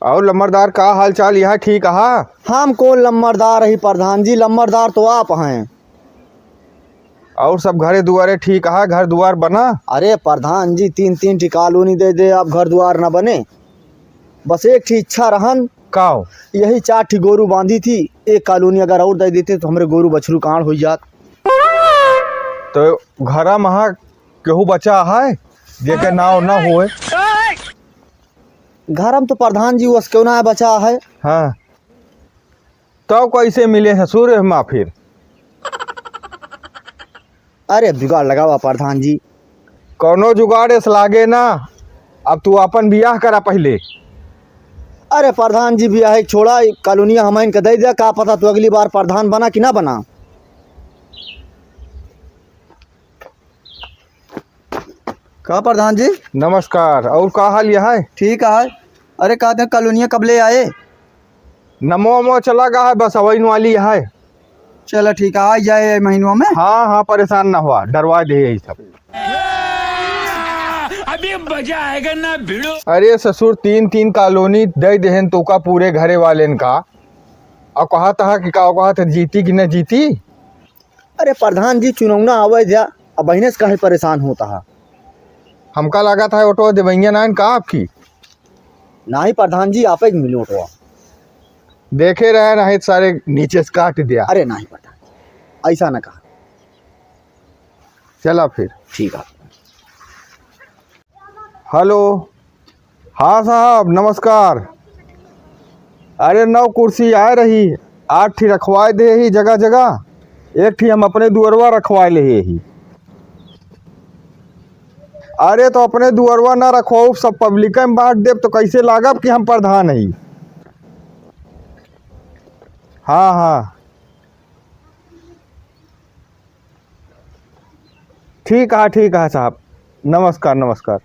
और लम्बरदार का हाल चाल यह ठीक हा? हम कौन लम्बरदार ही प्रधान जी, लम्बरदार तो आप हैं। और सब घरे दुआरे ठीक हा? घर दुआर बना? अरे प्रधान जी, 3-3 ठी कॉलोनी दे दे, अब घर द्वार न बने। बस एक ठी इच्छा रहन, काओ? यही 4 ठी गोरू बांधी थी। एक कॉलोनी अगर और दे देते तो हमारे गोरू बछरू कांड हो जात। तो घरा महा केहू बचा है जेके नाव न होए? घर में तो प्रधान जी वस क्यों ना बचा है। हाँ, तो कैसे मिले ससुर माँ फिर? अरे जुगाड़ लगावा प्रधान जी। कौनो जुगाड़ इस लागे ना। अब तू अपन बियाह करा पहले। अरे प्रधान जी भी है छोड़ा, कॉलोनिया हमाइन के दे दिया, का पता तो अगली बार प्रधान बना कि ना बना। का प्रधान जी? नमस्कार। और का हाल यह है? ठीक है। अरे कहते हैं कॉलोनिया कब ले आए? नमो मो चला गा है, बस अवैन वाली है। चलो ठीक है, आ जाए महीनों में। हाँ हाँ, परेशान ना हुआ, डरवा दे यही सब। अभी मजा आएगा ना भिड़ो। अरे ससुर 3-3 कॉलोनी दे देहन तो का पूरे घरे वालेन का। और कहा था कि का कहा था जीती कि न जीती? अरे प्रधान जी चुनौना आवे जा, अब बहने से काहे परेशान होता है। हमका लगा था ऑटो देवैया नाइन का आपकी। ना ही प्रधान जी, आप ही मिलो तो। देखे रहे नहीं सारे नीचे से काट दिया। अरे नहीं प्रधान जी, ऐसा ना कहा। चला फिर। ठीक है। हेलो। हाँ साहब नमस्कार। अरे 9 कुर्सी आ रही, 8 ठी रखवाए दे ही जगह जगह। एक ठी हम अपने दुअरवा रखवाए ले ही। अरे तो अपने दुअरवा ना रखवाओ, सब पब्लिक में बांट देव तो कैसे लागब कि हम प्रधान ही। हाँ हाँ ठीक है साहब। नमस्कार नमस्कार।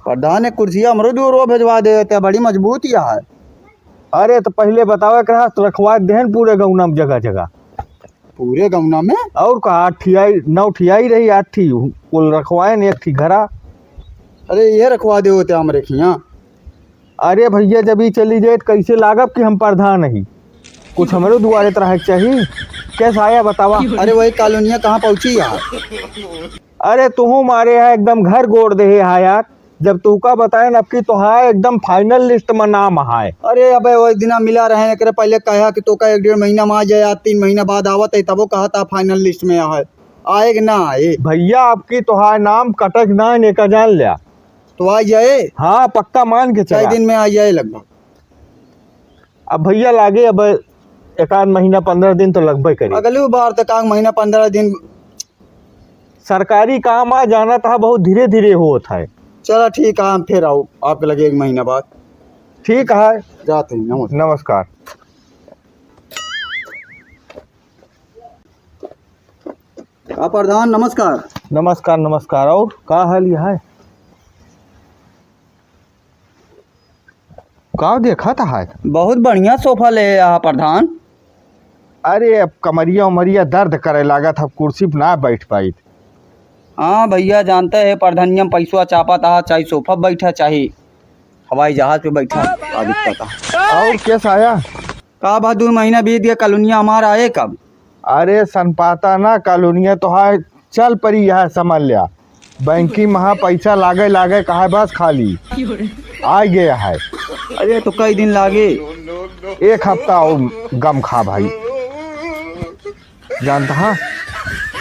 प्रधान ने कुर्सिया हमरो दूर भेजवा देते, बड़ी मजबूत यह है। अरे तो पहले बतावे कहा तो रखवा देहन पूरे गौना में जगह जगह। पूरे गौना में? और का 8 ठी आई 9 ठी आई रही, 8 ठी कुल रखवाए न, 1 ठी घरा। अरे ये रखवा दे होते हमारे खिया। अरे भैया जब ही चली जाए तो कैसे लागब कि हम प्रधान ही। कुछ हमारे दुआरे तरह चाहिए। कैसा आया बतावा? अरे वही कॉलोनिया कहाँ पहुँची यार? अरे तुहू मारे है एकदम घर गोड़ दे है यार। जब तू का बताए न आपकी तो है एकदम फाइनल लिस्ट में नाम है। अरे अबे वही दिना मिला रहे एक पहले कहा कि तो का 1-1.5 महीना में आ जाए, 3 महीना बाद आवत है, तब वो कहा था फाइनल लिस्ट में है। आएगा ना आए? भैया आपकी तो है नाम कटक ना ने का जान लिया। तो आ जाए। हाँ पक्का मान के चला। 6 दिन में आ जाए लगभग। अब भैया लागे अब 1 महीना 15 दिन तो लगभग करी। अगली बार तक 1 महीना 15 दिन। सरकारी काम आ जाना था बहुत धीरे धीरे होता है। चलो ठीक है, हम फिर आओ आपके लगे 1 महीना बाद। ठीक है, जाते हैं। नमस्कार। प्रधान नमस्कार। नमस्कार नमस्कार। और का हाल यह है? का देखा था है? बहुत बढ़िया सोफा ले आया प्रधान। अरे अब कमरिया उमरिया दर्द करे लगा था, कुर्सी पर ना बैठ पाई। हाँ भैया जानते हैं, प्रधानिया में पैसा चापा था, चाहे सोफा बैठा चाहे हवाई जहाज पे बैठा, का दिक्कत था। और कैसा आया? का बाद 2 महीना बीत गया, कॉलोनिया हमारा आए कब? अरे सनपाता ना कॉलोनिया तो है चल परी है, समझ लिया। बैंकी महा पैसा लागे कहा बस खाली आ गया है। अरे तो कई दिन लागे? 1 हफ्ता और गम खा भाई, जानता हाँ।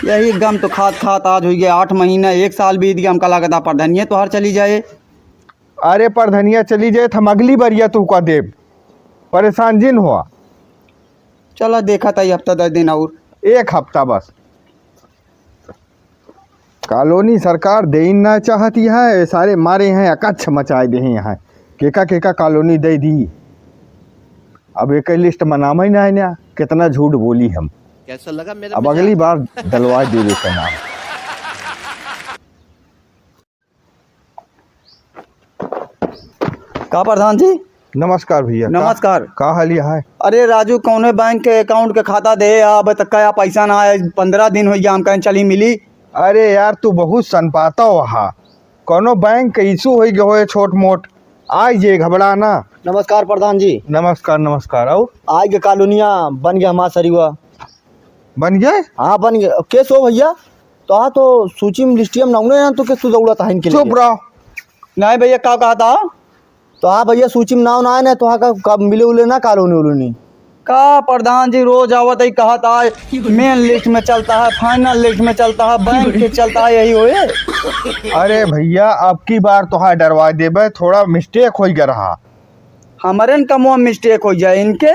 यही गम तो खात खात आज हो गया 8 महीना, 1 साल बीत गया। हमका लगा था प्रधानिया तो हर चली जाए। अरे पर धनिया चली जाए हम अगली बारिया तू का देव, परेशान जिन हुआ। चलो देखा था ये हफ्ता 10 दिन और। 1 हफ्ता बस। कॉलोनी सरकार दे ना चाहती है, सारे मारे हैं अकच्छ मचाए दे हैं यहाँ। केका कॉलोनी दे दी। अब एक लिस्ट में नाम ही ना है ना, कितना झूठ बोली हम। कैसा लगा मेरा? अब अगली बार डलवा दे का नाम। का प्रधान जी? नमस्कार भैया। नमस्कार। का हाल है? अरे राजू कौने बैंक के अकाउंट के खाता दे, अब तक का पैसा ना आए, 15 दिन हो गया। हम कहीं चली मिली। अरे यार तू बहुत सनपाता वहा, कोनो बैंक के इशू हो गए हो छोट मोट, आज जे घबराना। नमस्कार प्रधान जी। नमस्कार नमस्कार। और आज के कॉलोनिया बन गया हमारा सरीवा। बन गए? हाँ बन गया। केस हो भैया तो हाँ तो सूची में लिस्टियम ना तो केस दौड़ा था इनके लिए। चुप रहो। नहीं भैया क्या कहा था? तो हाँ भैया सूची में नाव ना आए ना तो हाँ कब मिले उले ना कॉलोनी उलोनी का प्रधान जी रोज आवत ही कहा था मेन लिस्ट में चलता है, फाइनल लिस्ट में चलता है, बैंक के चलता है, यही होए। अरे भैया अब की बार तो हाँ डरवा देबे, थोड़ा मिस्टेक हो गया रहा। हमारे न कमो मिस्टेक हो जाए इनके।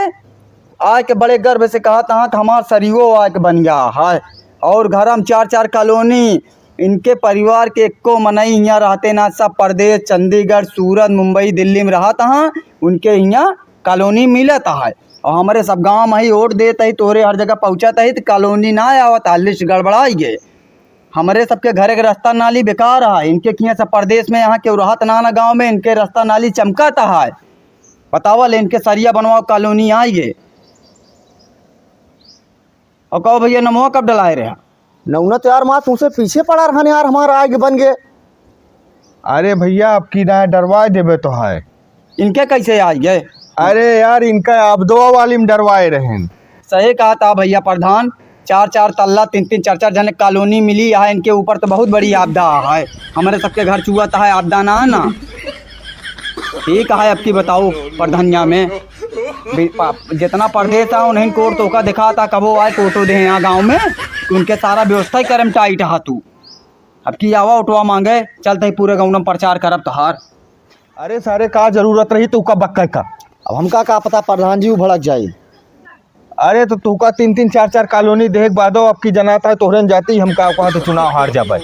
आज के बड़े गर्व से कहा था कि हमार सरियो आज के बन गया है और घर हम 4-4 कॉलोनी इनके परिवार के एको मनई यहाँ रहते ना, सब प्रदेश चंडीगढ़ सूरत मुंबई दिल्ली में रहा था, उनके यहाँ कॉलोनी मिलता है और हमारे सब गांव में ही वोट देता ही तोरे हर जगह पहुँचाता ही तो कॉलोनी ना आवता, लिस्ट गड़बड़ाई गए। हमारे सबके घरे के रास्ता नाली बेकार है, इनके किया सब प्रदेश में यहाँ के रहत ना गाँव में इनके रास्ता नाली चमकाता है। बतावल इनके सरिया बनवाओ कॉलोनी आई गए और कहो भैया नमो कब डलाए रहा? नौना तो यार माँ तुमसे पीछे पड़ा रहा यार, हमारा आगे बन गए। अरे भैया अब की ना डरवा देबे तो है। इनके कैसे आ गए? अरे यार इनका अब दो वाली में डरवाए रहे। सही कहा था भैया प्रधान, 4-4 तल्ला 3-3 4-4 जन कॉलोनी मिली है, इनके ऊपर तो बहुत बड़ी आपदा है। हमारे सबके घर चुआता है आपदा ना ना। ठीक है अब की बताओ प्रधानिया में जितना प्रदेश है उन्हें कोर्ट तो का दिखा था कबो आए कोटो दे यहाँ गाँव में उनके सारा व्यवस्था ही करम टाइट है। तू अब की आवा उठवा मांगे चलते ही पूरे गाँव में प्रचार करब तहार। अरे सारे का जरूरत रही तू का बक्का का। अब हमका का पता प्रधान जी वो भड़क जाए। अरे तो तू का 3-3 4-4 कॉलोनी देख बादो अब की जनाता है तोहरन जाती हम का तो चुनाव हार जाबे।